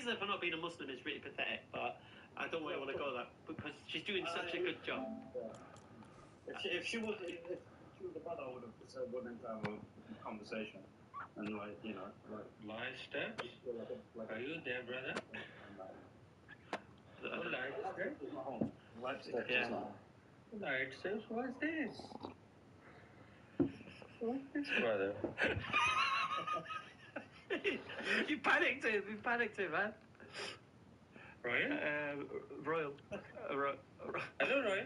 accusing her for not being a Muslim is really pathetic, but I don't really want to go that because she's doing such a good job. Yeah. If she was the brother, I would have said willing to have a conversation and My steps. Are you there, brother? Light steps. Light steps. Yeah. Light steps. What's this? What's this, brother? You panicked him, man. Royal? Royal. Hello, Royal.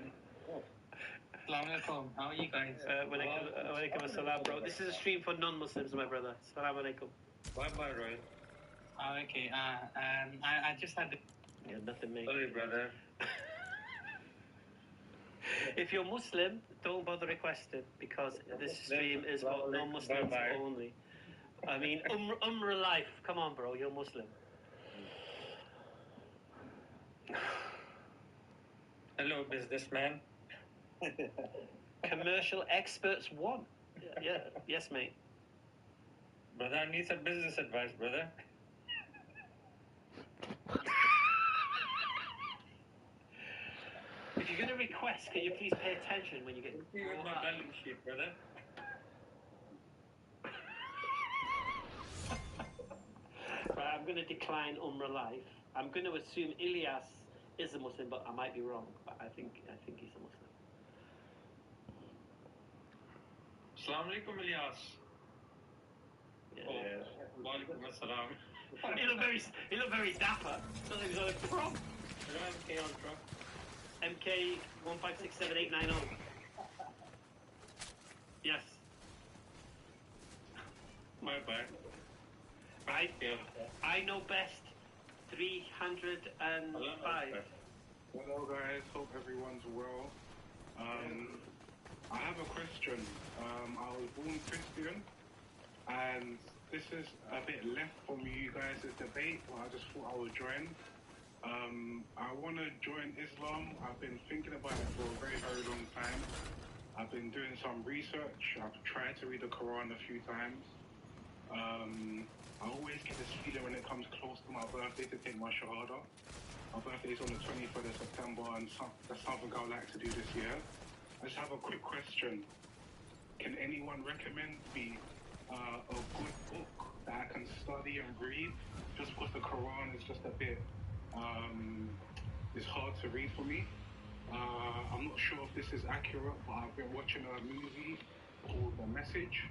Assalamu alaikum. How are you guys? Walaikum assalam, bro. This is a stream for non-Muslims, my brother. Assalamu alaikum. Bye-bye, Royal. Okay. I just had. Yeah, nothing, mate. Sorry, brother. If you're Muslim, don't bother requesting because this stream is for non-Muslims only. I mean, Umrah life. Come on, bro. You're Muslim. Hello, businessman. Commercial experts one. Yeah. Yes, mate. Brother, I need some business advice, brother. If you're going to request, can you please pay attention when you get... See with my balance sheet, brother. Right, I'm going to decline Umrah life. I'm going to assume Ilyas is a Muslim, but I might be wrong. But I think he's a Muslim. Assalamu alaikum, Ilyas. Yeah. Walaikum assalam. He looked very dapper. Thought he was on a prop. MK on truck. MK 1567890. Yes. My bad. Right. Yeah. I know best. 305. Hello guys, hope everyone's well. I have a question. I was born Christian, and this is a bit left from you guys' debate, but I just thought I would join. I want to join Islam. I've been thinking about it for a very, very long time. I've been doing some research. I've tried to read the Quran a few times. I always get this feeling when it comes close to my birthday to take my Shahada. My birthday is on the 23rd of September, and that's something I would like to do this year. I just have a quick question. Can anyone recommend me a good book that I can study and read? Just because the Quran is just a bit, it's hard to read for me. I'm not sure if this is accurate, but I've been watching a movie called The Message.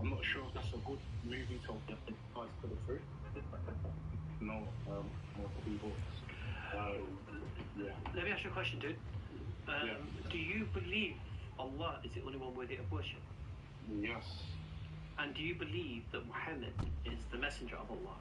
I'm not sure if that's a good movie to put it through. No, more people. Yeah. Let me ask you a question, dude. Do you believe Allah is the only one worthy of worship? Yes. And do you believe that Muhammad is the messenger of Allah?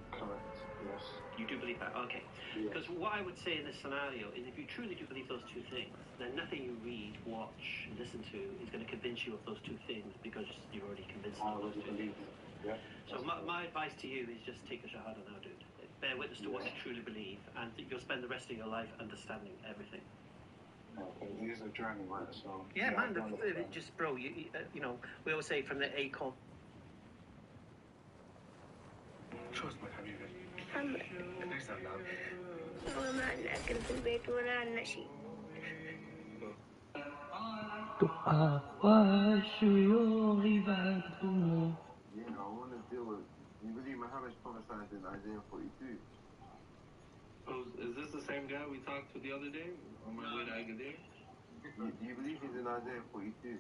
Correct. Yes. You do believe that? Okay. Because what I would say in this scenario is if you truly do believe those two things, then nothing you read, watch, listen to is going to convince you of those two things because you're already convinced of those two things. Yeah. So my advice to you is just take a Shahada now, dude. Bear witness to what you truly believe, and you'll spend the rest of your life understanding everything. Okay, it is a journey, right? So yeah, man. Just, bro, you know, we always say from the acorn. Trust my حبيبي. محمد ليس اللعب. وما نأكل في البيت ولا نشي. دعاء والشيوخ بعدهم. Yeah, I want to deal with. You believe Muhammad's prophesied in Isaiah 42? Oh, is this the same guy we talked to the other day on my way to Agadir? Do you believe he's in Isaiah 42?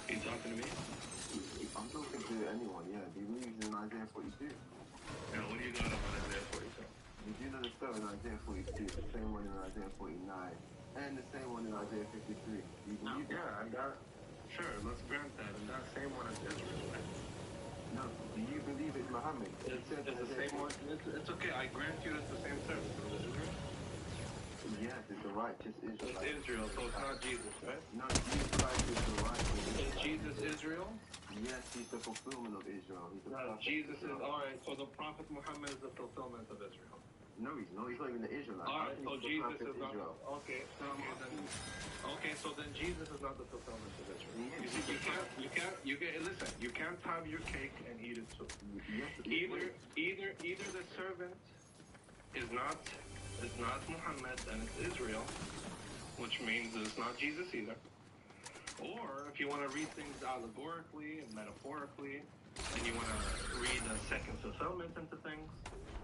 You talking to me? I'm talking to anyone, yeah. Do you believe he's in Isaiah 42? Yeah, what do you got about Isaiah 42? You do know the story in Isaiah 42, the same one in Isaiah 49, and the same one in Isaiah 53. Do you believe that? Yeah, I got it. Sure, let's grant that. And that same one is Israel, right? No, do you believe it's Muhammad? It's the same one. It's okay, I grant you it's the same service. It's Israel? Yes, it's the righteous Israel. It's Israel, so it's not Jesus, right? No, Jesus Christ is the righteous Israel. Is Jesus Israel? Yes, he's the fulfillment of Israel. He's the Jesus is, alright, so the Prophet Muhammad is the fulfillment of Israel. No, he's not. He's not even the Israelite. Alright, so Jesus is not. Israel. Okay, so then Jesus is not the fulfillment of Israel. You can't. Listen. You can't have your cake and eat it too. Either the servant is not Muhammad and it's Israel, which means it's not Jesus either. Or if you want to read things allegorically and metaphorically, and you want to read a second fulfillment into things,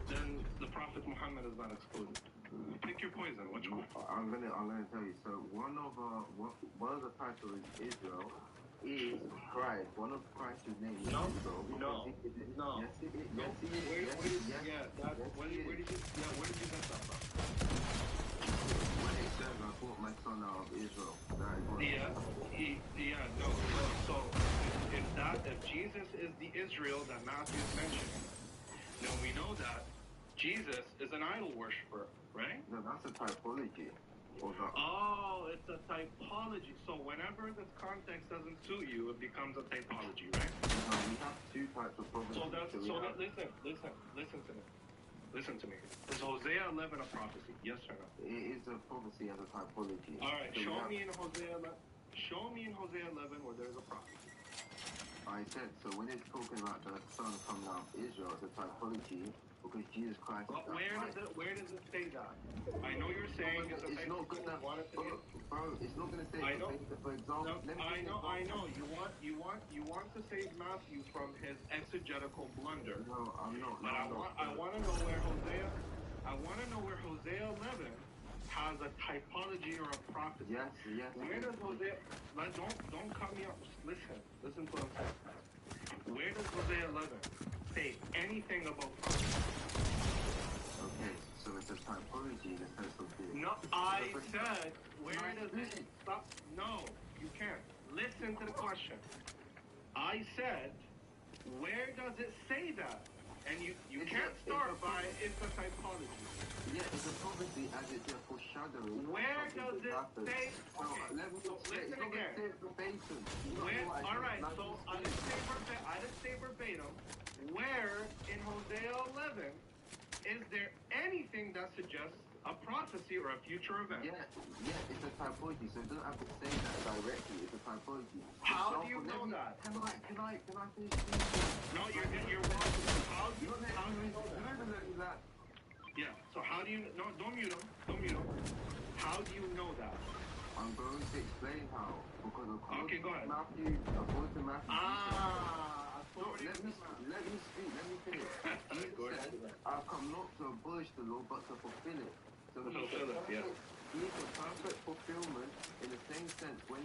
then the Prophet Muhammad is not excluded. Pick your poison. Which one? I'm gonna tell you. So one of the titles is Israel is Christ. One of Christ's name is Israel. No. Yes, it is. Yes, it is. Where did you get that from? When it says I brought my son out of Israel. So if Jesus is the Israel that Matthew is mentioning, then we know that Jesus is an idol worshiper, right? No, that's a typology. Oh, it's a typology. So whenever this context doesn't suit you, it becomes a typology, right? We have two types of prophecy. Listen to me. Is Hosea 11 a prophecy? Yes or no? It is a prophecy as a typology. All right, show me in Hosea 11 where there's a prophecy. I said, so when it's talking about the son coming out of Israel, it's a typology because Jesus Christ. But where does it say that? I know you're saying it's not gonna. Bro, it's not gonna say. I know. For example, I know. You want to save Matthew from his exegetical blunder. No, I'm not. But I want to know where Hosea. I want to know where Hosea 11 has a typology or a prophecy. Yes. Where does Hosea? Don't cut me off. Listen to what I'm saying. Where does Hosea 11 say anything about prophecy? Okay, so it's a typology in the sense of the. No, I said, where does it stop? No, you can't. Listen to the question. I said, where does it say that? And you can't start by it's a typology. Yeah, it's a prophecy as it's a foreshadowing. Where does it say? Okay, listen again. All right, so I didn't say verbatim. Where in Hosea 11 is there anything that suggests a prophecy or a future event? Yeah, it's a typology, so it doesn't have to say that directly. It's a typology. How do you know that? Can I finish? No, you're wrong. How do you know that? Yeah. So how do you? No, don't mute him. How do you know that? I'm going to explain how. Because okay, go ahead. According to Matthew. Let me speak. Let me finish. Jesus said, "I've come not to abolish the law, but to fulfill it." So he is the perfect fulfillment in the same sense when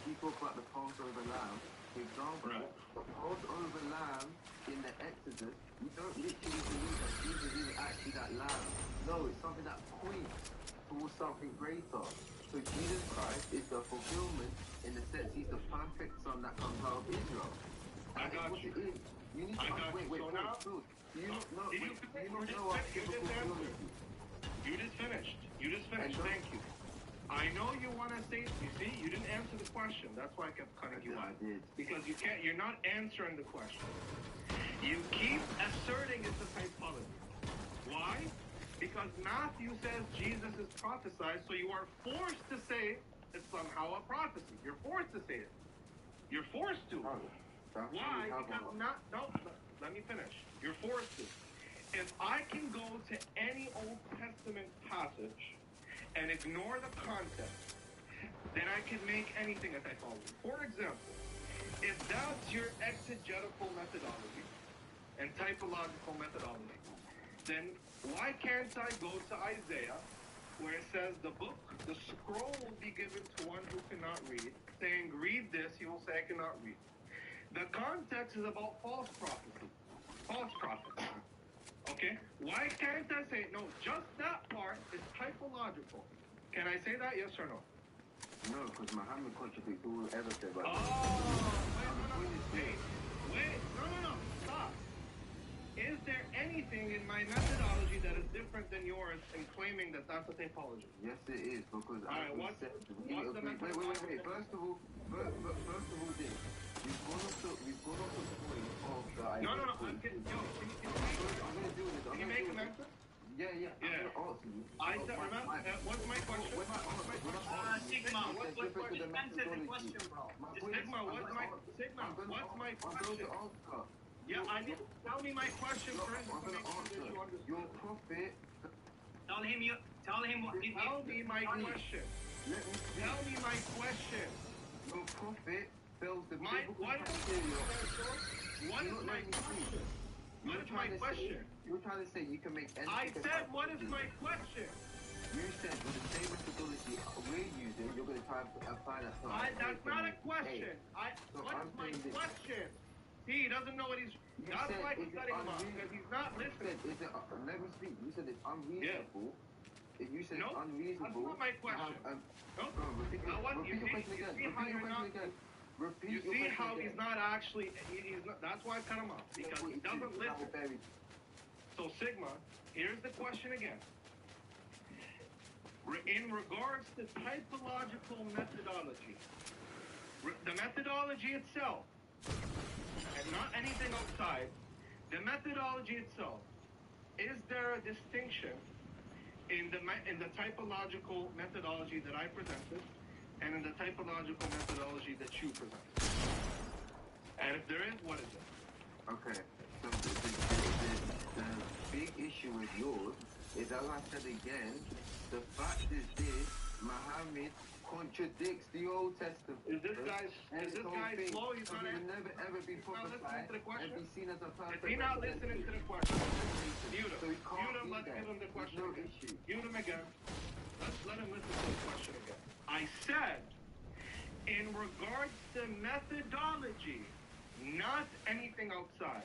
he talk about the Passover lamb. For example, the Passover lamb in the Exodus, you don't literally believe that Jesus is actually that lamb. No, it's something that points towards something greater. So Jesus Christ is the fulfillment in the sense he's the perfect son that comes out of Israel. I got you. You need to wait. So now, you don't know our typical theology. You just finished. Thank you. I know you want to say. You see, you didn't answer the question. That's why I kept cutting you off. Because you can't. You're not answering the question. You keep asserting it's a typology. Why? Because Matthew says Jesus is prophesied, so you are forced to say it's somehow a prophecy. You're forced to say it. You're forced to. Why? Because let me finish. You're forced to. If I can go to any Old Testament passage and ignore the context, then I can make anything a typology. For example, if that's your exegetical methodology and typological methodology, then why can't I go to Isaiah where it says the scroll will be given to one who cannot read, saying, read this, he will say, I cannot read. The context is about false prophecy. False prophets. Okay? Why can't I say, no, just that part is typological. Can I say that, yes or no? No, because Muhammad contradicts all ever said about Wait, no, stop. Is there anything in my methodology that is different than yours in claiming that that's a typology? Yes, it is, because what's the methodology? Wait. First of all, this. You've gone off the point of the idea. No, I'm going to deal with this. Can you make an answer? Yeah, Yeah. I'm gonna answer you. I said, remember, what's my question? Sigma, what's my question? Just answer the question, bro. Sigma, what's my question? Yeah, I need. Tell me my question first. I'm gonna answer. Your prophet. Tell him what. Tell me my question. Let me speak. Tell me my question. Your prophet fails the My biblical what? criteria. What is my question? What is my question? You're trying to say you can make anything. I said, what is my question? You said with the same methodology we're using, you're going to try to apply that. That's not a question. What is my question? He doesn't know what he's. That's why he's cutting him off, because he's not listening. Let me speak. You said it's unreasonable. If you said it's unreasonable. That's not my question. Repeat your question again. You see how he's not actually. That's why I cut him off, because he doesn't listen. So Sigma, here's the question again. In regards to typological methodology, the methodology itself, and not anything outside, the methodology itself, is there a distinction in the typological methodology that I presented and in the typological methodology that you presented? And if there is, what is it? Okay. So the big issue with yours is, as I said again, the fact is this: Muhammad contradicts the Old Testament. Is this guy slow? He's not answering. Never ever be prophesied and be seen as a perfect. Is he not listening to the question? Mute him. So he can't Mute him. Let's give him the question. No issue. Mute him again. Let's let him listen to the question again. I said, in regards to methodology, not anything outside.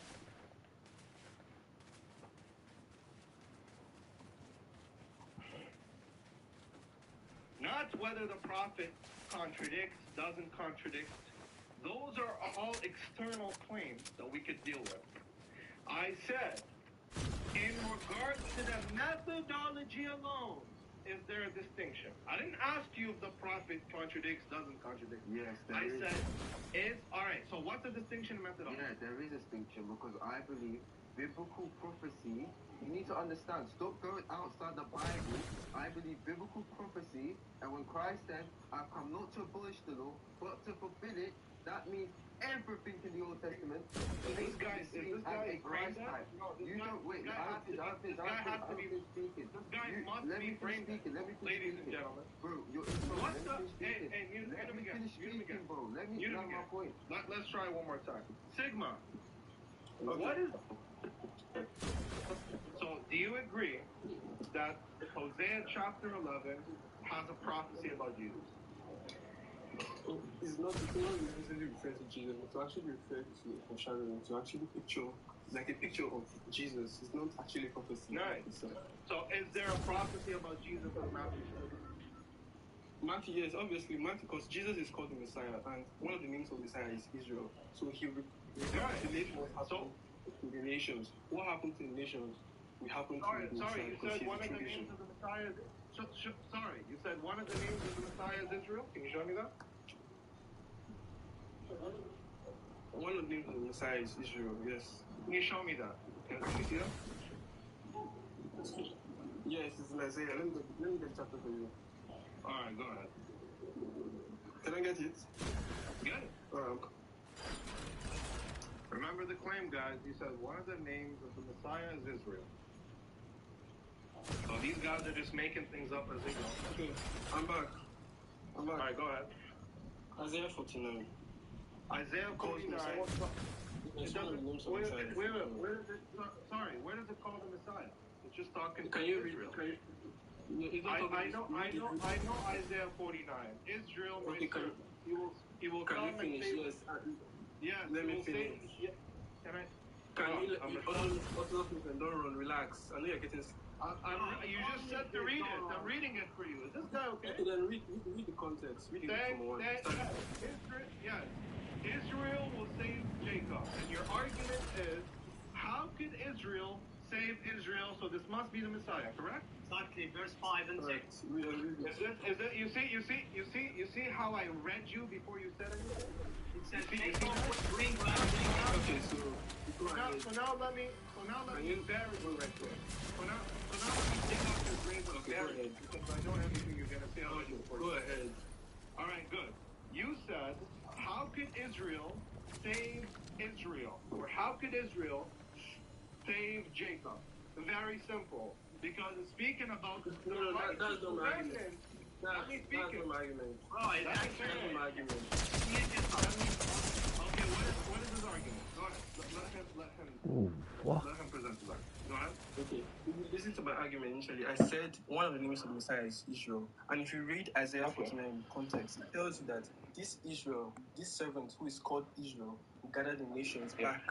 Not whether the prophet contradicts, doesn't contradict. Those are all external claims that we could deal with. I said, in regards to the methodology alone, is there a distinction? I didn't ask you if the prophet contradicts, doesn't contradict. Yes, there I is. said, alright, so what's the distinction in methodology? Yeah, there is a distinction, because I believe biblical prophecy, you need to understand, stop going outside the Bible. I believe biblical prophecy, and when Christ said, I've come not to abolish the law, but to fulfill it, that means everything in the Old Testament. This guy Christ type. You don't wait. This guy must be brain dead. Ladies and gentlemen. Bro, you're What's let the me finish speaking, bro. Let me land my point. Let's try one more time. Sigma. What is? So, do you agree that Hosea chapter 11 has a prophecy about Jesus? It's not necessarily referring to Jesus, but to actually refer to a foreshadowing, to actually picture, like a picture of Jesus. It's not actually prophecy. Nice. So, is there a prophecy about Jesus in Matthew? Matthew, yes, obviously, Matthew, because Jesus is called the Messiah, and one of the names of Messiah is Israel. So he relates what happened to the nations. What happened to the nations will happen to the Messiah. You said one of the names of the Messiah is... Sorry, you said one of the names of the Messiah is Israel? Can you show me that? One of the names of the Messiah is Israel, yes. Can you show me that? Can you see that? Yes, it's in Isaiah. Let me get the chapter for you. Alright, go ahead. Can I get it? Get it. Remember the claim, guys. He said one of the names of the Messiah is Israel. So these guys are just making things up as they go. Okay, I'm back. Alright, go ahead. Isaiah 49. Isaiah 49. Where does it call the Messiah? It's just talking to Israel. I know Isaiah 49. Israel, my servant. He will come and save. Yes, let me finish. Can I? Don't run, relax. I know you're getting. You just said to read it. I'm reading it for you. Is this guy okay? Okay, then read the context. Read it from one. Israel will save Jacob. And your argument is, how could Israel save Israel? So this must be the Messiah, correct? Exactly, verse 5 and 6. You see how I read you before you said anything? It says, okay, So now let me now let me bury you right there. So now let me dig out your grave and bury it, because I know everything you're going to say already. Go ahead. All right, good. You said, how could Israel save Israel? Or how could Israel save Jacob? Very simple. Because it's speaking about that's not my argument. That's not my argument. That's my argument. Okay, what is his argument? Go ahead. Let him present his argument. Go ahead. Okay, if you listen to my argument initially, I said one of the names of the Messiah is Israel. And if you read Isaiah 49 in context, it tells you that this Israel, this servant who is called Israel, will gather the nations back.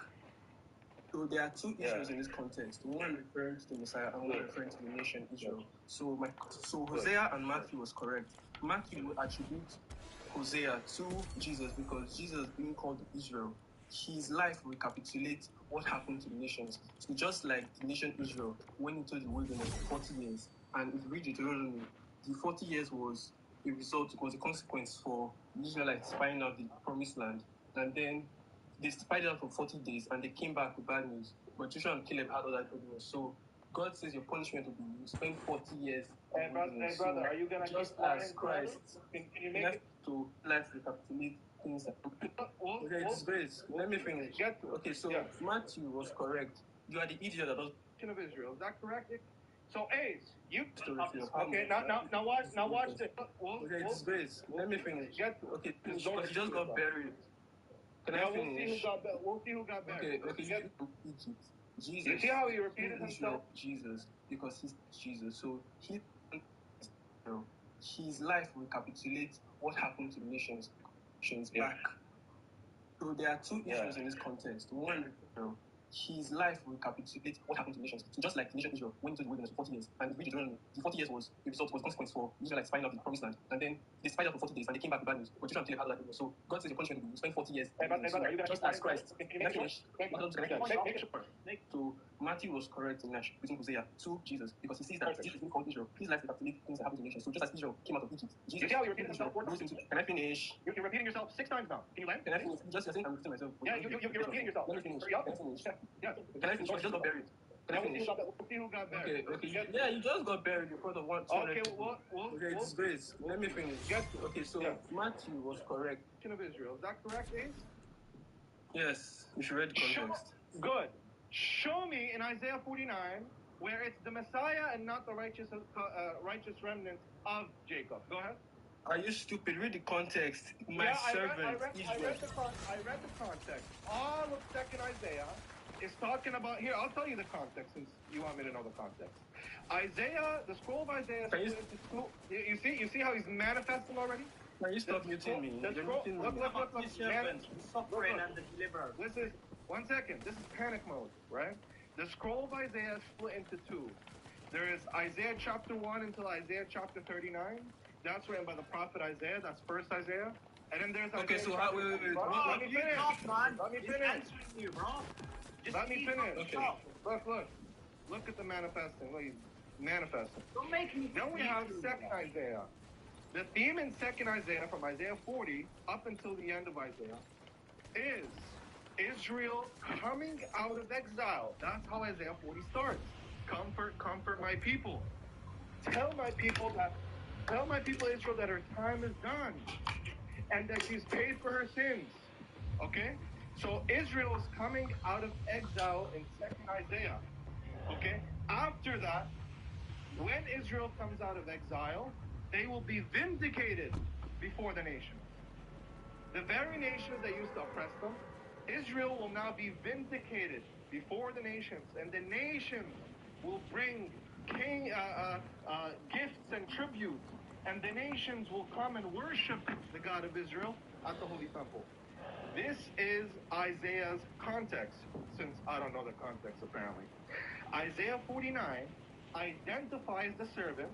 So there are two Israels in this context. One referring to the Messiah and one referring to the nation Israel. So Hosea and Matthew was correct. Matthew will attribute Hosea to Jesus because Jesus being called Israel, his life recapitulates what happened to the nations. So just like the nation Israel went into the wilderness for 40 years, and if you read Deuteronomy, the 40 years was a consequence for the Israelites spying out the promised land, and then they spied it out for 40 days and they came back with bad news. But Joshua and Caleb had all that good news. So God says your punishment will be you spend 40 years. Hey, brother, are you going to just as Christ Can you make it to life recapitulate things that it's great. Let me finish. Okay, so Matthew was correct. You are the idiot that does of Israel. Is that correct? So Ace, you okay, now watch this. Okay, it's great. Let me finish. Okay, because you just got buried. Can I finish? We'll see who got buried. Okay, Egypt. Jesus. You see how he repeated himself? Jesus, because he's Jesus. So his life recapitulates what happened to the nations back. So there are two issues in this context. One, his life recapitulates what happened to the nations. So just like the nation Israel went into the wilderness for 40 years, and the 40 years was a consequence for the Israelites spying out the promised land, and then they spied out for 40 days and they came back with bad news. But Joshua and Caleb had all that news. So God says your punishment will be you spend 40 years. Just as Christ. Can I finish? So Matthew was correct in attributing Hosea to Jesus because he sees that Jesus being called Israel. His life recapitulates things that happened to the nations. So just as Israel came out of Egypt, Jesus. You see how you repeated yourself? Can I finish? You're repeating yourself 6 times now. Can you land? Can I finish? Just saying I'm repeating myself. Yeah, you're repeating yourself. Let me finish. Hurry up. Can I finish? Yeah. Can I finish? I just got buried. Can I finish? We'll see who got buried. Okay. Yeah, you just got buried in front of one. Okay, okay, it's great. Let me finish. Okay, so Matthew was correct. Of Israel. Is that correct, Ace? Yes, you should read the context. Good. Show me in Isaiah 49 where it's the Messiah and not the righteous remnant of Jacob. Go ahead. Are you stupid? Read the context. My servant Israel. I read the context. All of 2nd Isaiah is talking about here. I'll tell you the context since you want me to know the context. Isaiah, the scroll of Isaiah. You see how he's manifesting already? Can you stop muting me? Look. Suffering and the deliverer. This is 1 second. This is panic mode, right? The scroll of Isaiah is split into 2. There is Isaiah chapter 1 until Isaiah chapter 39. That's written by the prophet Isaiah. That's first Isaiah. And then there's Isaiah. Okay, so how? Wait. Let me finish. Let me finish. Okay. Look at the manifesting. Look, he's manifesting. Don't make me. Then we have 2nd Isaiah. The theme in 2nd Isaiah, from Isaiah 40 up until the end of Isaiah, is Israel coming out of exile. That's how Isaiah 40 starts. Comfort my people. Tell my people Israel that her time is done and that she's paid for her sins. Okay? So Israel is coming out of exile in 2nd Isaiah. Okay? After that, when Israel comes out of exile, they will be vindicated before the nations. The very nations that used to oppress them, Israel will now be vindicated before the nations, and the nations will bring gifts and tribute, and the nations will come and worship the God of Israel at the Holy Temple. This is Isaiah's context, since I don't know the context apparently. Isaiah 49 identifies the servant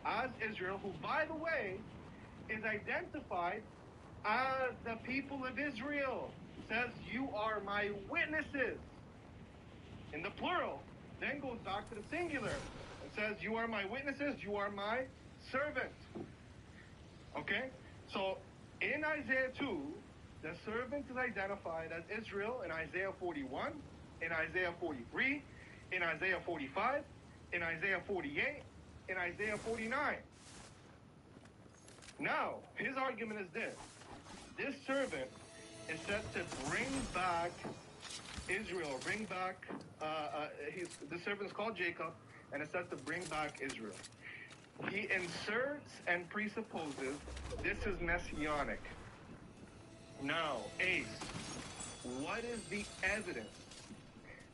as Israel, who, by the way, is identified as the people of Israel. Says, you are my witnesses, in the plural. Then goes back to the singular and says, you are my witnesses, you are my servant. Okay? So, in Isaiah 2, the servant is identified as Israel in Isaiah 41, in Isaiah 43, in Isaiah 45, in Isaiah 48, in Isaiah 49. Now, his argument is this. This servant is set to bring back Israel, bring back, the servant is called Jacob, and is set to bring back Israel. He inserts and presupposes this is messianic. Now, Ace, what is the evidence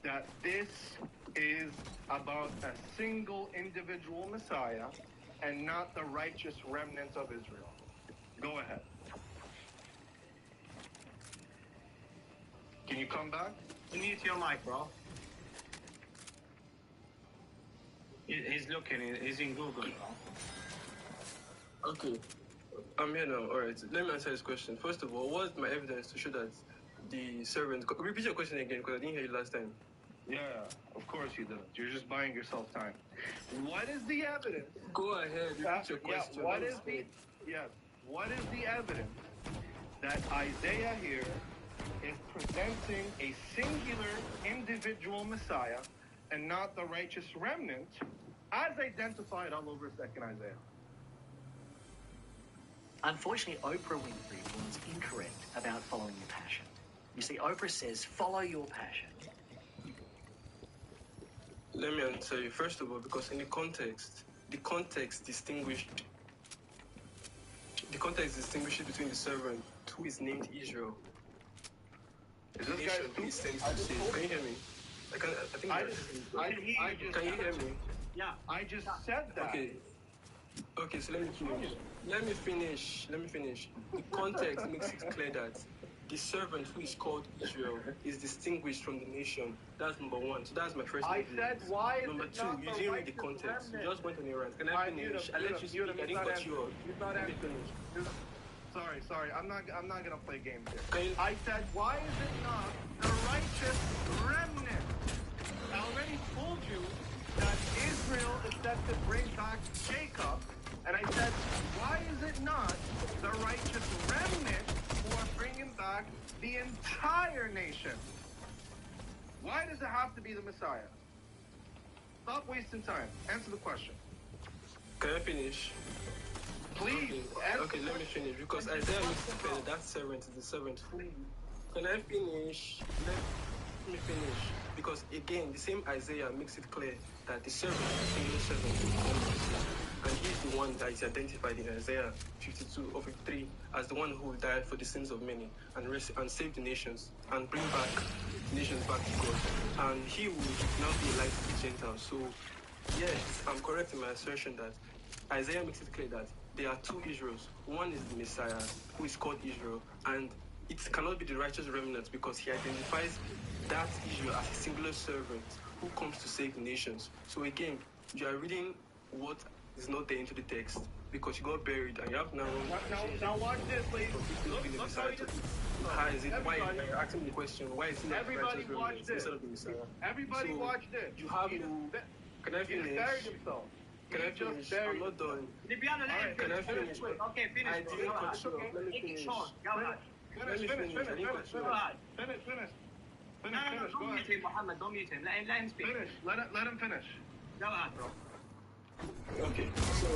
that this is about a single individual Messiah and not the righteous remnant of Israel? Go ahead. Can you come back? Mute your mic, bro. He's looking. He's in Google. Okay, I'm here now. All right, let me answer this question. First of all, what's my evidence to show that the servant... Repeat your question again, because I didn't hear you last time. Yeah, of course you didn't. You're just buying yourself time. What is the evidence? Go ahead, repeat your question. What is the evidence that Isaiah here is presenting a singular individual Messiah and not the righteous remnant as identified all over 2nd Isaiah? Unfortunately, Oprah Winfrey was incorrect about following your passion. You see, Oprah says, follow your passion. Let me answer you. First of all, because in the context distinguishes between the servant who is named Israel. Is this guy who is sent to save. Can you hear me? Can you hear me? Yeah. I just said that. Okay, so let me finish. The context makes it clear that the servant who is called Israel is distinguished from the nation. That's number one. So that's my first evidence. I said, why is Number it two, not you the didn't read the righteous context. remnant? You just went on a rant. Can I finish? I let you speak. I didn't cut you off. Let me finish. Sorry. I'm not gonna play games here. Can you... I said, why is it not the righteous remnant? I already told you that Israel is set to bring back Jacob, and I said, why is it not the righteous remnant who are bringing back the entire nation? Why does it have to be the Messiah? Stop wasting time. Answer the question. Can I finish? Please. Okay, let me finish. Because Isaiah makes it clear that that servant is the servant who... Can I finish? Let me finish. Because again, the same Isaiah makes it clear that the servant is the single servant who comes to save. And he's the one that is identified in Isaiah 52 or 53 as the one who will die for the sins of many and save the nations and bring back the nations back to God. And he will now be a light to the Gentiles. So, yes, I'm correct in my assertion that Isaiah makes it clear that there are two Israels. One is the Messiah, who is called Israel, and it cannot be the righteous remnant because he identifies that Israel as a singular servant who comes to save the nations. So again, you are reading what is not there into the text because you got buried and you have now... Now watch this, please. How is it? Why you're asking me the question? Why is it not the righteous remnant instead of the Messiah? Everybody watch this. You have no... Can I finish? He buried himself. Can I finish? I'm not done. Can I finish? Okay, finish. I didn't cut you off. Let me finish. Finish. Don't mute him, Muhammad. Don't mute him. Let him speak. Finish. Let him finish. Go ahead, bro. Okay, so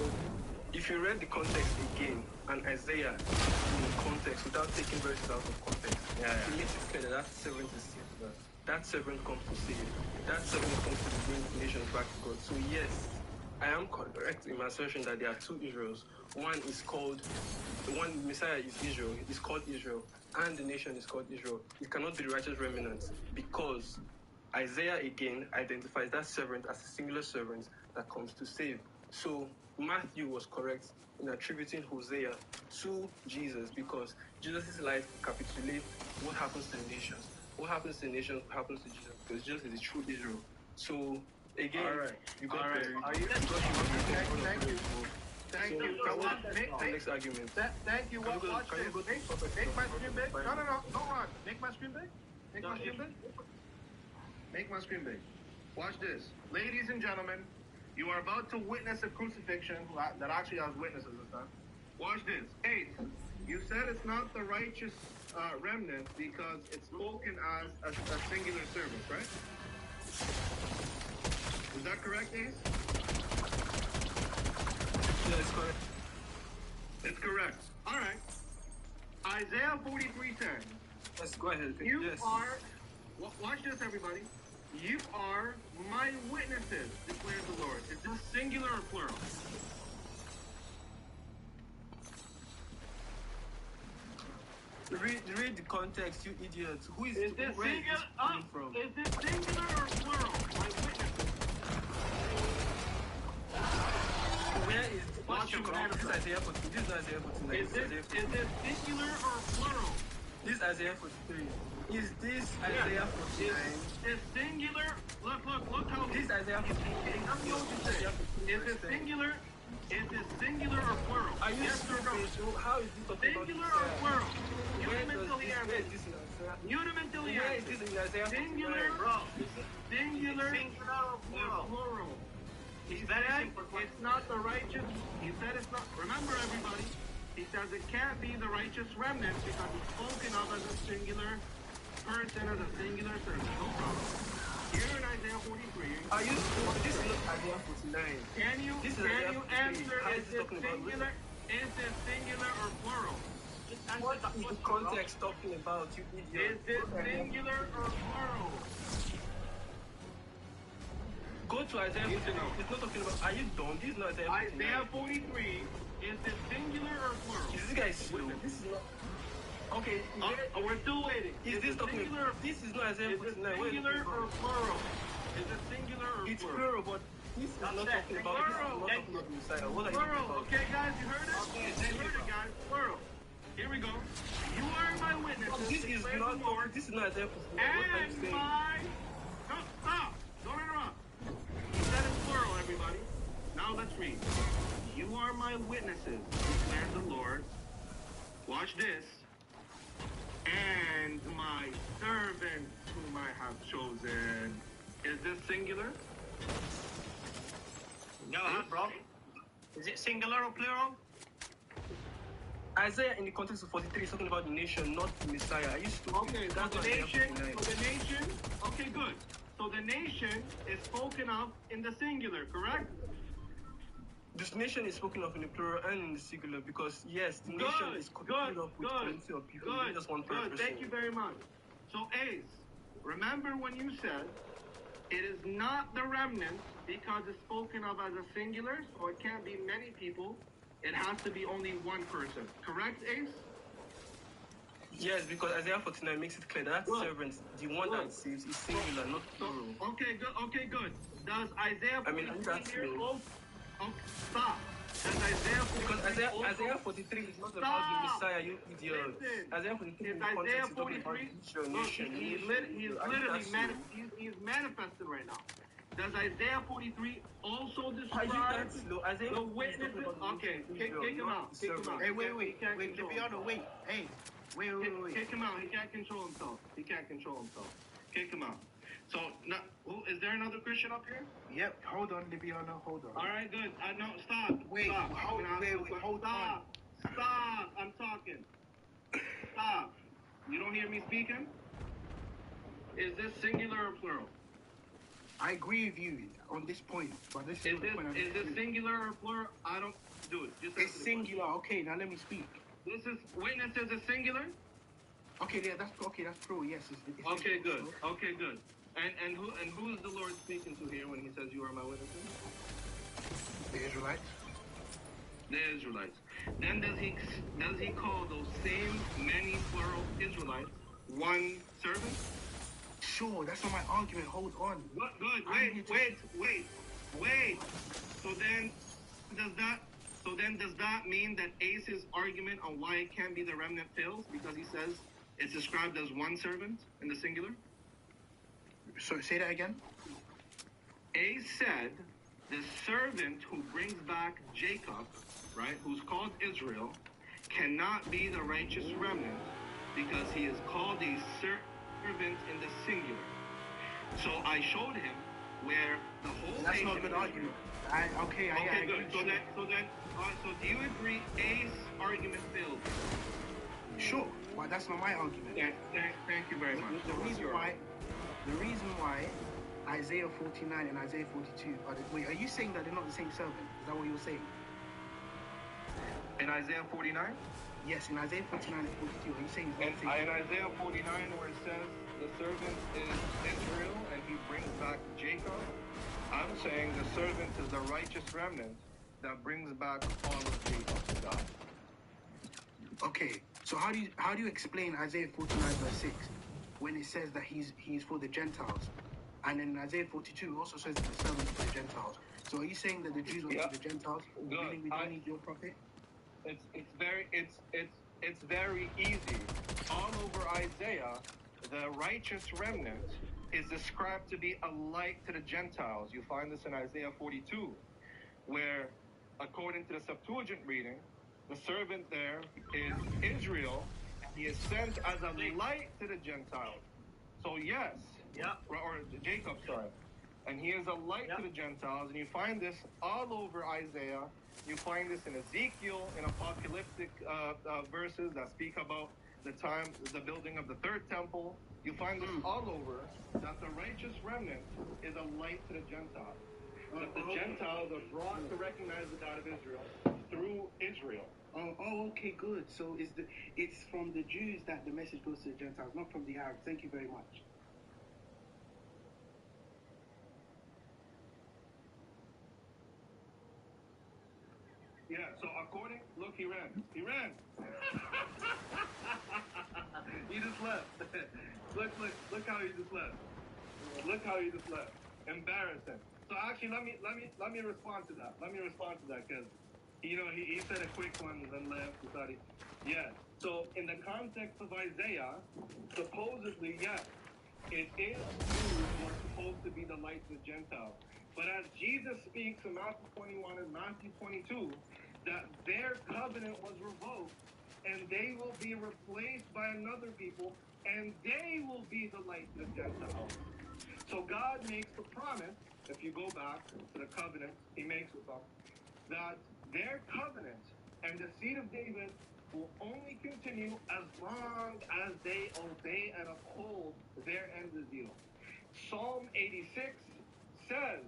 if you read the context again, and Isaiah in the context without taking verses out of context, it makes it clear that that servant is saved. That servant comes to save. That servant comes to bring the nations back to God. So yes, I am correct in my assertion that there are two Israels. One is called, the one Messiah is Israel, is called Israel, and the nation is called Israel. It cannot be the righteous remnant because Isaiah again identifies that servant as a singular servant that comes to save. So Matthew was correct in attributing Hosea to Jesus because Jesus' life capitulates what happens to the nations. What happens to the nations happens to Jesus because Jesus is the true Israel. So again, you got buried. Thank you. Thank you. Next argument. Thank you. Watch this. Make my screen big. No. Don't run. Make my screen big. Make my screen big. Make my screen big. Watch this. Ladies and gentlemen, you are about to witness a crucifixion that actually has witnesses this time. Watch this. 8. You said it's not the righteous remnant because it's spoken as a singular servant, right? that correct, Ace? Yeah, it's correct. It's correct. All right. Isaiah 43:10. Yes, go ahead. You Yes. are, watch this, everybody. You are my witnesses, declares the Lord. Is this singular or plural? Read the context, you idiot. Who is Is this where is singular? this coming from? Is this singular or plural? My witnesses. Where is Watch him. this is Isaiah 43? This is Isaiah 49. Is this singular or plural? This is Isaiah 43. Is this Isaiah 49? Is singular? Look how This is Isaiah 49. Is it singular? Is it singular or plural? Are you yes or no? stupid? How is this talking about Singular or plural? Where Mute him until he is answers. this in Isaiah? Mute him until he Where is answers. this in Isaiah 49? Singular, singular, Singular or plural? plural. He It's very said simple. it's not the righteous. He said it's not. Remember, everybody. He says it can't be the righteous remnant because it's spoken of as a singular person, as a singular servant. No problem. Here in Isaiah 43. Are you stupid? This is not Isaiah 49. Can you answer? How Is is it it talking about singular? Is it singular or plural? What is the context talking about, you idiot? Is it singular or plural? Go to Isaiah 49. It's not talking about. Are you dumb? This is not Isaiah 49. Isaiah 43. Is it singular or plural? This guy is slow. This is not. Okay. We're still waiting. Is this talking singular? This is not Isaiah Is it 49. singular or plural? Is it singular or It's plural? plural, but this is not talking about. This is not talking about the Messiah. What are you talking Plural. about? Okay, guys, you heard it? You heard it, guys. Plural. Here we go. You are my witnesses. This is declares not. the Lord, This is not Isaiah 49. What are you and saying? my. No, stop. Don't interrupt. He said it's plural, everybody. Now let's read. You are my witnesses, declares the Lord. Watch this. And my servant whom I have chosen. Is this singular? No, bro. Is it singular or plural? Isaiah in the context of 43 is talking about the nation, not the Messiah. Are you stupid? Okay, so That's the not Isaiah nation, 49. okay, good. So the nation is spoken of in the singular, correct? This nation is spoken of in the plural and in the singular because yes, the Good, nation is completely up with plenty of people. good, Just one good. person. Thank you very much. So Ace, remember when you said it is not the remnant because it's spoken of as a singular, so it can't be many people. It has to be only one person. Correct, Ace? Yes, because Isaiah 49 makes it clear that Good. servant, the one that saves, is singular, not plural. Okay, good. Okay, good. Does Isaiah 43 I mean, that's here slow. stop. Does Isaiah 43 Because also- Isaiah 43 is not about the Stop. Messiah, you idiot. Listen. Isaiah 43 Is in the context Isaiah is talking about 43? your Look, nation. he's Are you literally that slow? he's manifested right now. Does Isaiah 43 also Are you describe that slow? Isaiah the 43 is witnesses? talking about the Okay, nation of kick Israel, him not out. the Kick him servant. out. Hey, He can't wait, control Libiano, wait. Hey, wait. Kick him out. He can't control himself. He can't control himself. Kick him out. So, now, is there another Christian up here? Yep, hold on, Libiano, hold on. All right, good. No, stop. Wait, stop. hold- I'm gonna ask wait, you a wait, question. hold Stop. Stop. I'm talking. Stop. You don't hear me speaking? Is this singular or plural? I agree with you on this point, but this Is not the point I'm this making. singular or plural? I don't do it. Just It's answer the singular. Okay, now let me speak. question. This is witnesses is singular. Okay, yeah, that's true. Yes. It's Okay, singular, good. so- Okay, good. And who is the Lord speaking to here when He says, "You are my witnesses"? The Israelites. The Israelites. Then does he call those same many plural Israelites one servant? Sure, that's not my argument. Hold on. Good. I need to- Wait. So then does that mean that Ace's argument on why it can't be the remnant fails because he says it's described as one servant in the singular? So say that again. Ace said the servant who brings back Jacob, right, who's called Israel, cannot be the righteous remnant because he is called a servant in the singular. So I showed him where the whole That's not a nation good is argument. Okay, I good. agree. So do you agree Ace argument failed? Sure, but that's not my argument. Thank you very much. The reason why Isaiah 49 and Isaiah 42 are you saying that they're not the same servant? Is that what you're saying? In Isaiah 49? Yes, in Isaiah 49 and 42, are you saying it's not the same In servant? Isaiah 49, where it says the servant is Israel and he brings back Jacob, I'm saying the servant is the righteous remnant that brings back all of Jacob to God. Okay, so how do you explain Isaiah 49 verse 6 when it says that he's for the Gentiles? And in Isaiah 42 it also says that the servant is for the Gentiles. So are you saying that the Jews are for the Gentiles? Meaning we don't need your prophet? It's very easy. All over Isaiah, the righteous remnant is described to be a light to the Gentiles. You find this in Isaiah 42, where, according to the Septuagint reading, the servant there is Israel, and he is sent as a light to the Gentiles. So yes, or Jacob, sorry. And he is a light to the Gentiles, and you find this all over Isaiah. You find this in Ezekiel, in apocalyptic verses that speak about the building of the third temple. You find this all over, that the righteous remnant is a light to the Gentiles. That the Gentiles are brought to recognize the God of Israel through Israel. Okay, good. So it's from the Jews that the message goes to the Gentiles, not from the Arabs. Thank you very much. Yeah, so look, he ran. He just left. Look how he just left. Embarrassing. So actually, let me respond to that. Because, he said a quick one and then left. So in the context of Isaiah, supposedly, yes, it is Jews who are supposed to be the light of the Gentiles. But as Jesus speaks in Matthew 21 and Matthew 22, that their covenant was revoked, and they will be replaced by another people, and they will be the light to the Gentiles. So God makes the promise, if you go back to the covenant he makes with them, that their covenant and the seed of David will only continue as long as they obey and uphold their end of the deal. Psalm 86 says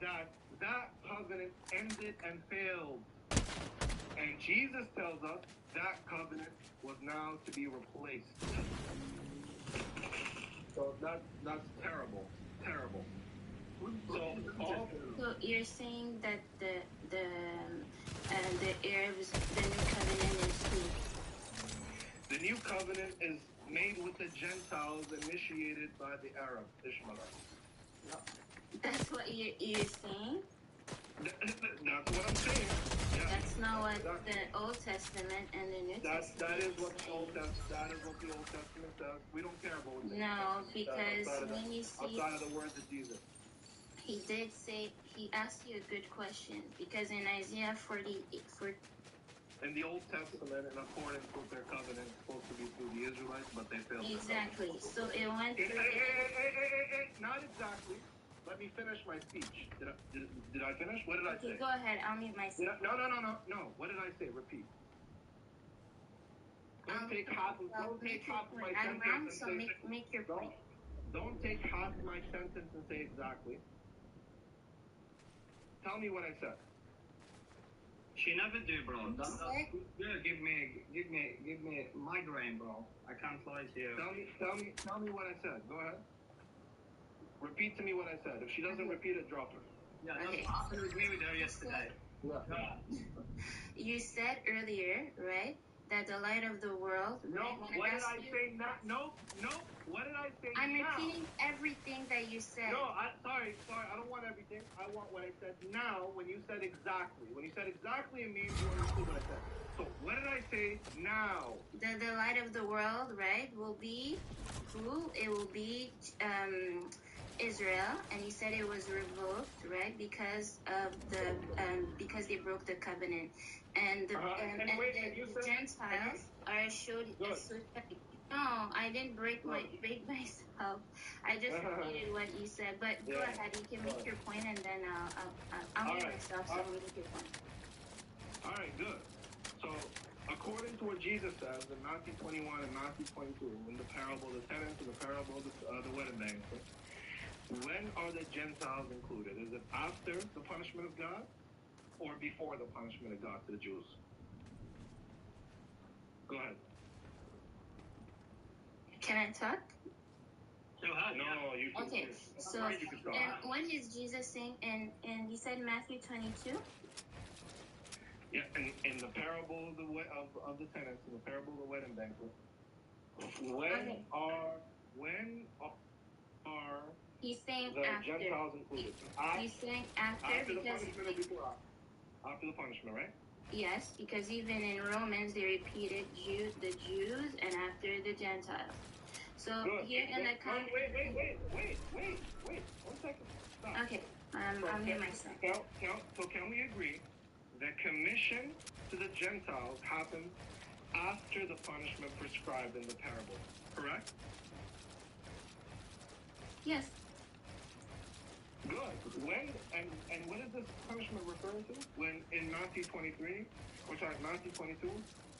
that covenant ended and failed. And Jesus tells us that covenant was now to be replaced. So that's terrible. So you're saying that the Arabs, the new covenant is who? The new covenant is made with the Gentiles, initiated by the Arab Ishmaelites. That's what you're saying? That's what I'm saying. Yeah. That's not what the Old Testament and the New Testament that is what the Old Testament says. We don't care about what the No, because when you see outside of the words of Jesus. He did say, he asked you a good question, because in Isaiah 48, in the Old Testament, in accordance with their covenant, it's supposed to be through the Israelites, but they failed. Exactly. So it went through. Not exactly. Let me finish my speech. Did I finish? What did I say? Go ahead. I'll mute myself. No. What did I say? Repeat. Don't take half of my sentence. So make your point. Don't take half my sentence and say exactly. Tell me what I said. She never do, bro. Give me migraine, bro. I can't lie to you. Tell me what I said. Go ahead. Repeat to me what I said. If she doesn't repeat it, drop her. Yeah, that's what happened with me with her yesterday. You said earlier, right, that the light of the world. No, what did I say? No. What did I say? I'm repeating everything that you said. No, sorry. I don't want everything. I want what I said now. When you said exactly, it means you understood what I said. So what did I say now? The light of the world, right, will be who? It will be Israel, and you said it was revoked, right, because of because they broke the covenant, and the Gentiles are showed. No, I didn't break myself. I just repeated what you said. But go ahead, you can make your point, and then I'll mute myself so you make your point. All right, good. So, according to what Jesus says in Matthew 21 and Matthew 22, in the parable of the tenants and the parable of the wedding banquet, When are the Gentiles included? Is it after the punishment of God or before the punishment of God to the Jews? Go ahead. Can I talk? No, you can. Okay, so and when is Jesus saying, and you said Matthew 22? Yeah, in the parable of the tenants, in the parable of the wedding banquet, when are he's saying the after. Gentiles included? He's saying after the because punishment or before? After the punishment, right? yes, because even in Romans they repeated the Jews and after the Gentiles. So Good. here in the context. Wait. 1 second. Stop. Okay, I'm near myself. So can we agree that commission to the Gentiles happens after the punishment prescribed in the parable? Correct? Yes. Good. When and what is this punishment referring to? When in Matthew 23, Matthew 22,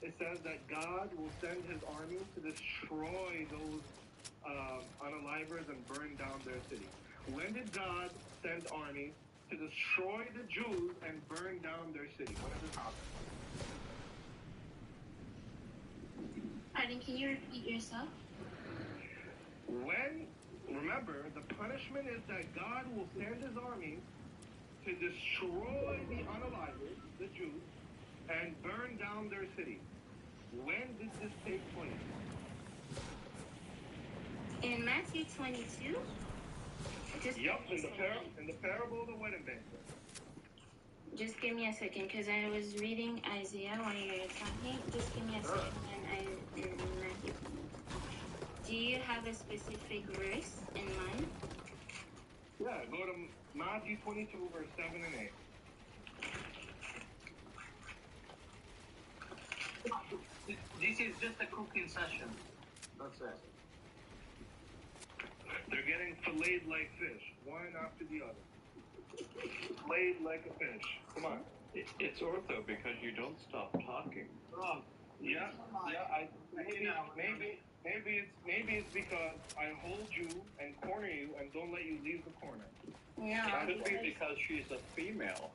it says that God will send his army to destroy those unalivers and burn down their city. When did God send armies to destroy the Jews and burn down their city? When did this happen? Pardon, can you repeat yourself? Remember, the punishment is that God will send his armies to destroy the unalivers, the Jews, and burn down their city. When did this take place? In Matthew 22? In the parable of the wedding banquet. Just give me a second, because I was reading Isaiah when you were talking. Just give me a second, in Matthew 22. Do you have a specific verse in mind? Yeah, go to Matthew 22, verse 7 and 8. This is just a cooking session. That's it. They're getting filleted like fish, one after the other. Filleted like a fish. Come on. It's ortho because you don't stop talking. Maybe it's because I hold you and corner you and don't let you leave the corner. No. That could be because she's a female.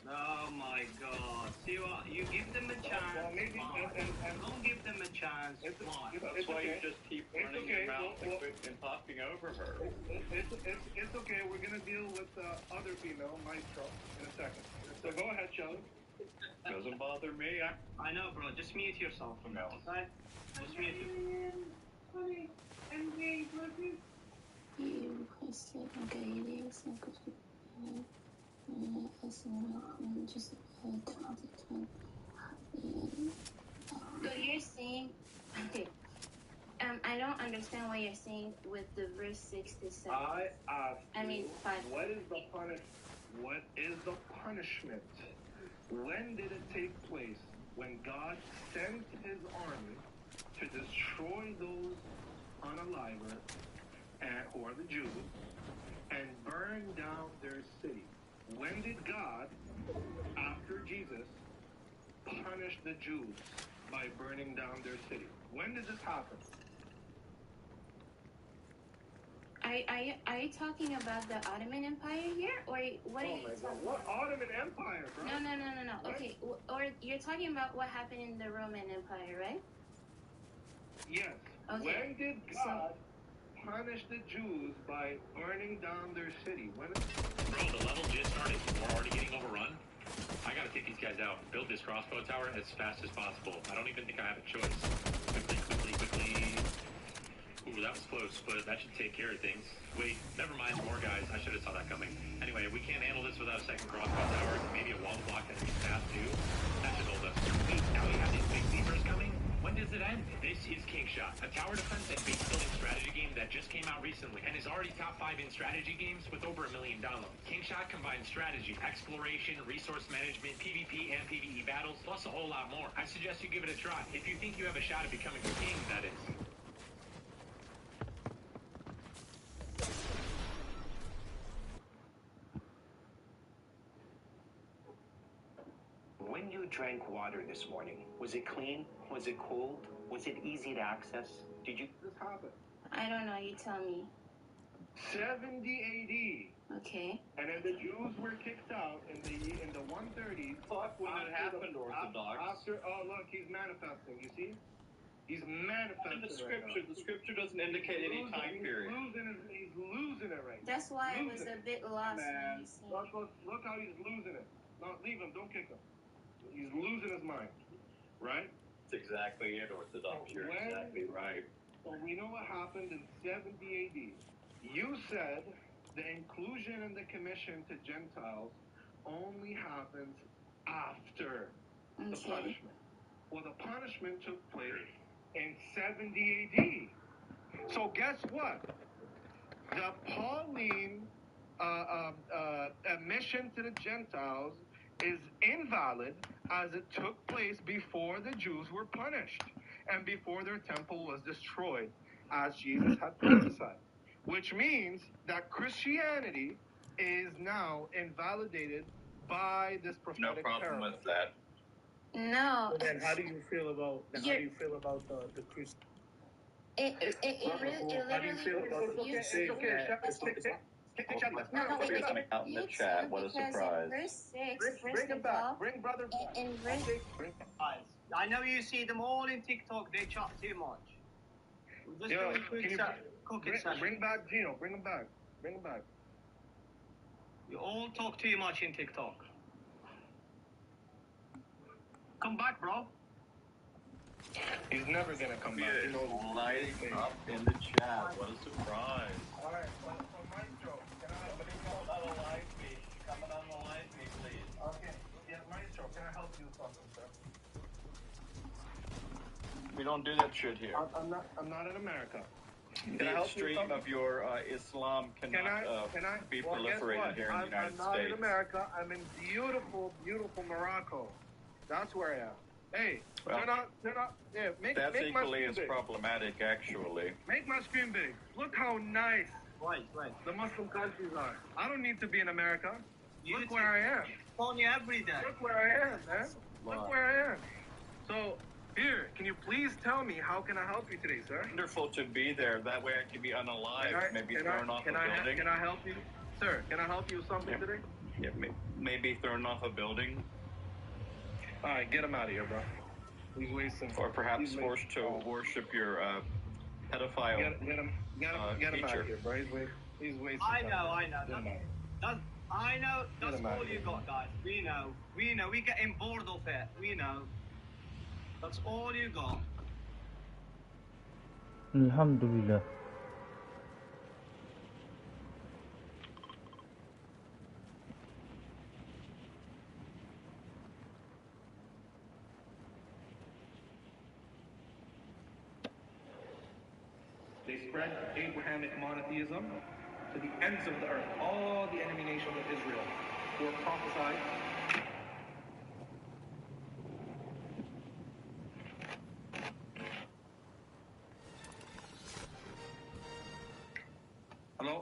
Oh my God! See what? You give them a chance. Well, maybe, don't give them a chance. That's why you just keep running your mouth and talking over her. It's okay. We're gonna deal with the other female, Maestro, in a second. So go ahead, Shelly. Doesn't bother me. I know, bro. Just mute yourself from now. Okay? Just mute yourself. You requested guidance and just 2020. So you're saying, okay, I don't understand what you're saying with the verse 6 to 7. I asked you, 5. What is the punishment? When did it take place? When God sent his army to destroy those unalivers, who are the Jews, and burn down their city. When did God, after Jesus, punish the Jews by burning down their city? When did this happen? Are you talking about the Ottoman Empire here, or what are you talking What about? Ottoman Empire, bro? No. What? Okay, or you're talking about what happened in the Roman Empire, right? Yes. Okay. When did God punish the Jews by burning down their city? Bro, the level just started. We're already getting overrun. I gotta take these guys out. Build this crossbow tower as fast as possible. I don't even think I have a choice. Quickly. Ooh, that was close, but that should take care of things. Wait, never mind, more guys. I should have saw that coming. Anyway, we can't handle this without a second crossbow tower. Maybe a wall block that can fast too. That should hold us. Wait, now we have these big beavers coming? When does it end? This is King Shot, a tower defense and base building strategy game that just came out recently and is already top 5 in strategy games with over $1 million downloads. King Shot combines strategy, exploration, resource management, PvP and PvE battles, plus a whole lot more. I suggest you give it a try. If you think you have a shot at becoming a king, that is. When you drank water this morning, was it clean? Was it cold? Was it easy to access? Did you... This happen? I don't know. You tell me. 70 AD. Okay. And then the Jews were kicked out in the 130s. Fuck when it happened, Orthodox. Look, he's manifesting. You see? He's manifesting. In the scripture, the scripture doesn't indicate any time period. He's losing it right now. That's why I was a bit lost. Man, look how he's losing it. No, leave him. Don't kick him. He's losing his mind. Right? That's exactly it, Orthodox. You're exactly right. So we know what happened in 70 AD. You said the inclusion and the commission to Gentiles only happens after the punishment. Well, the punishment took place in 70 AD. So guess what? The Pauline admission to the Gentiles is invalid as it took place before the Jews were punished and before their temple was destroyed, as Jesus had prophesied. Which means that Christianity is now invalidated by this prophetic No problem with that. No. So then, how do you feel about the Christian? It literally Out in the chat. What a surprise. Verse 6, Bring him back. Bring brother back. In verse... I know you see them all in TikTok. They chat too much. We'll just do a quick cooking session. Bring back Gino. Bring him back. Bring him back. You all talk too much in TikTok. Come back, bro. He's never gonna come back. He's lighting up in the chat. What a surprise. All right, well, Maestro, can I help you? Coming on the live feed. Coming on the live feed, please. Okay. Yeah, Maestro, can I help you with something, sir? We don't do that shit here. I'm not in America. The extreme of your Islam cannot be proliferated here in the United States. I'm not in America. I'm in beautiful, beautiful Morocco. That's where I am. Hey, well, they're not. Yeah, that's make equally as big. Problematic, actually. Make my screen big. Look how nice the Muslim countries are. I don't need to be in America. Look where I am. On you every day. Look where I am, man. Look where I am. So, here, can you please tell me how can I help you today, sir? Wonderful to be there. That way I can be unalived, maybe thrown off a building. Can I help you? Sir, can I help you with something today? Yeah, maybe thrown off a building. All right, get him out of here, bro. He's wasting. Or perhaps forced to worship your pedophile Get him out of here, bro. He's wasting. I know. That's all you got, guys. We know. We're getting bored of it. We know. That's all you got. Alhamdulillah. They spread Abrahamic monotheism to the ends of the earth. All the enemy nations of Israel were prophesied. Hello?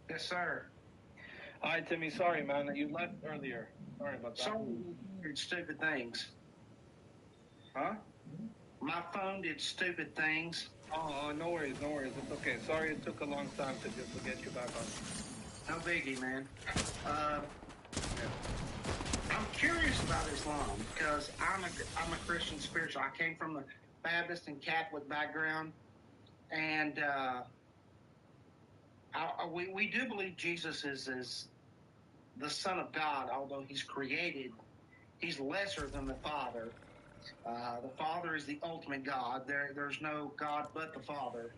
Yes, sir. Hi, Timmy. Sorry, man. You left earlier. Sorry about that. Some did stupid things. Huh? My phone did stupid things. Oh, no worries. It's okay. Sorry it took a long time to get you back on. No biggie, man. I'm curious about Islam because I'm a Christian spiritual. I came from a Baptist and Catholic background, and we do believe Jesus is the Son of God. Although he's created, he's lesser than the Father. The Father is the ultimate God. There's no God but the Father.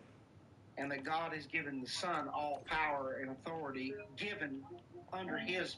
And that God has given the Son all power and authority given under his